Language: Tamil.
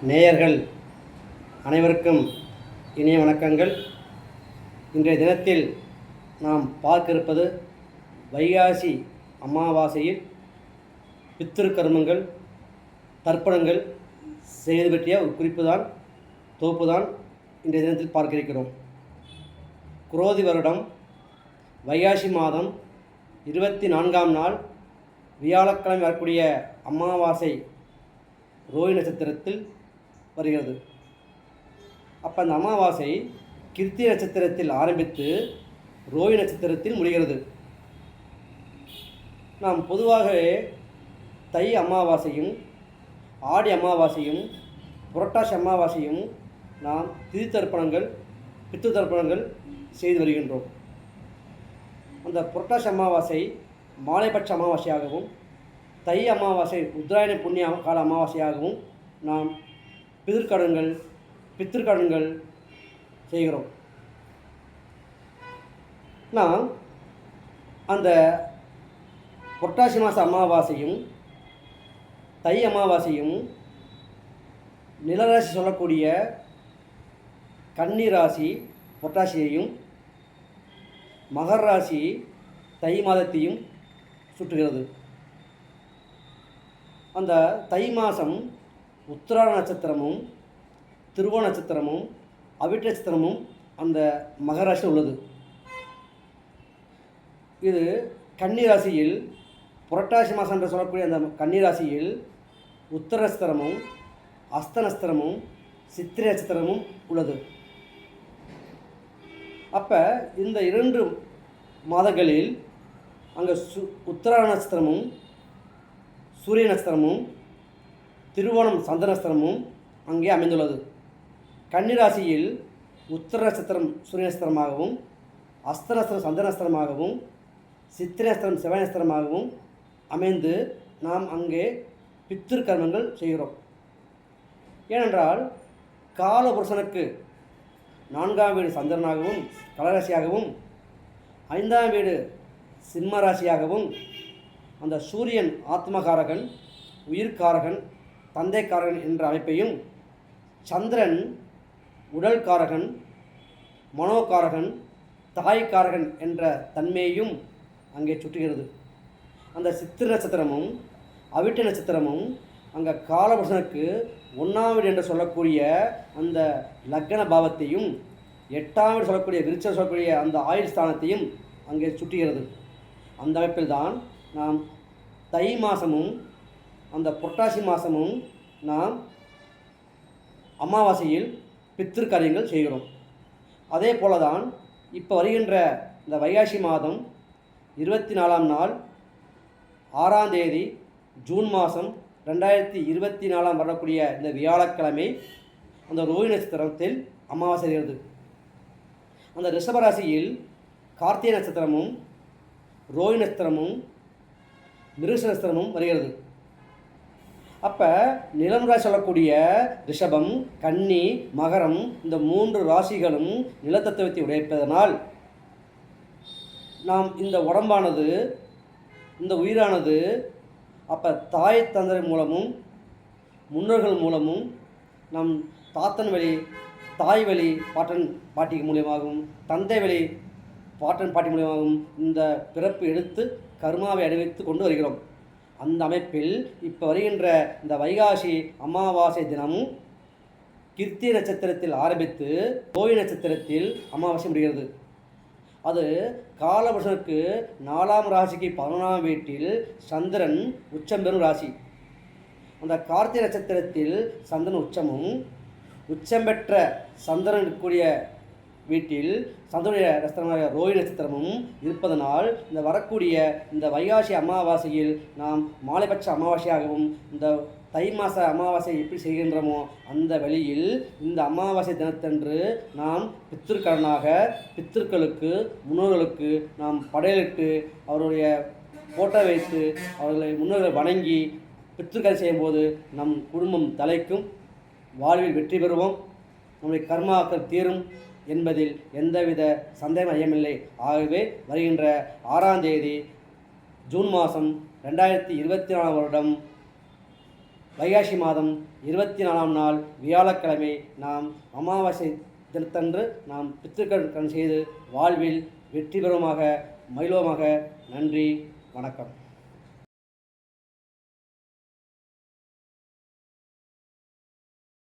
நேயர்கள் அனைவருக்கும் இனிய வணக்கங்கள். இன்றைய தினத்தில் நாம் பார்க்க இருப்பது வைகாசி அமாவாசையில் பித்ரு கர்மங்கள் தர்ப்பணங்கள் செய்து பற்றிய ஒரு தொகுப்பு தான் இன்றைய தினத்தில் பார்க்க இருக்கிறோம். குரோதி வருடம் வைகாசி மாதம் 24ஆம் நாள் வியாழக்கிழமை வரக்கூடிய அமாவாசை ரோஹி நட்சத்திரத்தில் வருகிறது. அப்போ அந்த அமாவாசை கிருத்தி நட்சத்திரத்தில் ஆரம்பித்து ரோஹி நட்சத்திரத்தில் முடிகிறது. நாம் பொதுவாகவே தை அமாவாசையும் ஆடி அமாவாசையும் புரட்டாசி அமாவாசையும் நாம் திதி தர்ப்பணங்கள் பித்து தர்ப்பணங்கள் செய்து வருகின்றோம். அந்த புரட்டாசி அமாவாசை மாலைபட்ச அமாவாசையாகவும் தை அமாவாசை உத்தராயண புண்ணிய கால அமாவாசையாகவும் நாம் பித்திருக்கடன்கள் செய்கிறோம். நாம் அந்த புரட்டாசி மாத அமாவாசையும் தை அமாவாசையும் நிலராசி சொல்லக்கூடிய கன்னி ராசி புரட்டாசியையும் மகர ராசி தை மாதத்தையும் சுற்றுகிறது. அந்த தை மாதம் உத்திராட நட்சத்திரமும் திருவோண நட்சத்திரமும் அவிட்ட நட்சத்திரமும் அந்த மகராசியில் உள்ளது. இது கன்னிராசியில் புரட்டாசி மாதம் என்று சொல்லக்கூடிய அந்த கன்னிராசியில் உத்தர நட்சத்திரமும் அஸ்த நட்சத்திரமும் சித்திரை நட்சத்திரமும் உள்ளது. அப்போ இந்த 2 மாதங்களில் அங்கே உத்திராட நட்சத்திரமும் சூரிய நட்சத்திரமும் திருவோணம் சந்திர நட்சத்திரமும் அங்கே அமைந்துள்ளது. கன்னிராசியில் உத்திர நட்சத்திரம் சூரிய நட்சத்திரமாகவும் அஸ்த நட்சத்திரம் சந்திர நட்சத்திரமாகவும் சித்திரை நட்சத்திரம் செவ்வாய் நட்சத்திரமாகவும் அமைந்து நாம் அங்கே பித்திரு கர்மங்கள் செய்கிறோம். ஏனென்றால் காலபுருஷனுக்கு 4ஆம் வீடு சந்திரனாகவும் கடகராசியாகவும் 5ஆம் வீடு சிம்ம ராசியாகவும் அந்த சூரியன் ஆத்மகாரகன் உயிர்காரகன் தந்தைக்காரகன் என்ற அமைப்பையும் சந்திரன் உடல்காரகன் மனோகாரகன் தாய்க்காரகன் என்ற தன்மையையும் அங்கே சுற்றுகிறது. அந்த சித்திர நட்சத்திரமும் அவிட்ட நட்சத்திரமும் அங்கே காலபுருஷனுக்கு 1ஆம் வீடு என்று சொல்லக்கூடிய அந்த லக்ன பாவத்தையும் 8ஆம் வீடு சொல்லக்கூடிய விருச்சம் சொல்லக்கூடிய அந்த ஆயுள் ஸ்தானத்தையும் அங்கே சுற்றுகிறது. அந்த அமைப்பில் தான் நாம் தை மாதமும் அந்த புரட்டாசி மாதமும் நாம் அமாவாசையில் பித்திரு காரியங்கள் செய்கிறோம். அதே போல தான் இப்போ வருகின்ற இந்த வைகாசி மாதம் 24ஆம் நாள் 6ஆம் தேதி ஜூன் மாதம் 2024 வரக்கூடிய இந்த வியாழக்கிழமை அந்த ரோஹி நட்சத்திரத்தில் அமாவாசை வருகிறது. அந்த ரிஷபராசியில் கார்த்திகை நட்சத்திரமும் ரோஹி நட்சத்திரமும் மிருக நட்சத்திரமும் வருகிறது. அப்போ நிலம் ராசி சொல்லக்கூடிய ரிஷபம் கன்னி மகரம் இந்த 3 ராசிகளும் நிலத்தத்துவத்தை உடைப்பதனால் நாம் இந்த உடம்பானது இந்த உயிரானது அப்போ தாய் தந்தை மூலமும் முன்னோர்கள் மூலமும் நம் தாத்தன் வழி தாய் வழி பாட்டன் பாட்டி மூலியமாகவும் தந்தை வழி பாட்டன் பாட்டி மூலியமாகவும் இந்த பிறப்பு எடுத்து கர்மாவை அணிவித்து கொண்டு வருகிறோம். அந்த அமைப்பில் இப்போ வருகின்ற இந்த வைகாசி அமாவாசை தினமும் கிருத்திகை நட்சத்திரத்தில் ஆரம்பித்து ரோஹி நட்சத்திரத்தில் அமாவாசை முடிகிறது. அது காலபுருஷனுக்கு 4ஆம் ராசிக்கு 11ஆம் வீட்டில் சந்திரன் உச்சம் பெறும் ராசி. அந்த கார்த்திகை நட்சத்திரத்தில் சந்திரன் உச்சமும் உச்சம் பெற்ற சந்திரன் இருக்கக்கூடிய வீட்டில் சந்திரனுடைய நட்சத்திரமாக ரோஹி நட்சத்திரமும் இருப்பதனால் இந்த வரக்கூடிய இந்த வைகாசி அமாவாசையில் நாம் மாலைபட்ச அமாவாசையாகவும் இந்த தை மாத அமாவாசை எப்படி செய்கின்றோமோ அந்த வழியில் இந்த அமாவாசை தினத்தன்று நாம் பித்திருக்கடனாக பித்திருக்களுக்கு முன்னோர்களுக்கு நாம் படையலிட்டு அவருடைய போட்டோ வைத்து அவர்களை முன்னோர்களை வணங்கி பித்திருக்கடை செய்யும்போது நம் குடும்பம் தலைக்கும், வாழ்வில் வெற்றி பெறுவோம், நம்முடைய கர்மாக்கள் தீரும் என்பதில் எந்தவித சந்தேகம் ஐயமில்லை. ஆகவே வருகின்ற 6ஆம் தேதி ஜூன் மாதம் 2024 வருடம் வைகாசி மாதம் 24ஆம் நாள் வியாழக்கிழமை நாம் அமாவாசை தினத்தன்று நாம் பித்திருக்கடன் செய்து வாழ்வில் வெற்றி பெறுமாக மகிழ்வோமாக. நன்றி, வணக்கம்.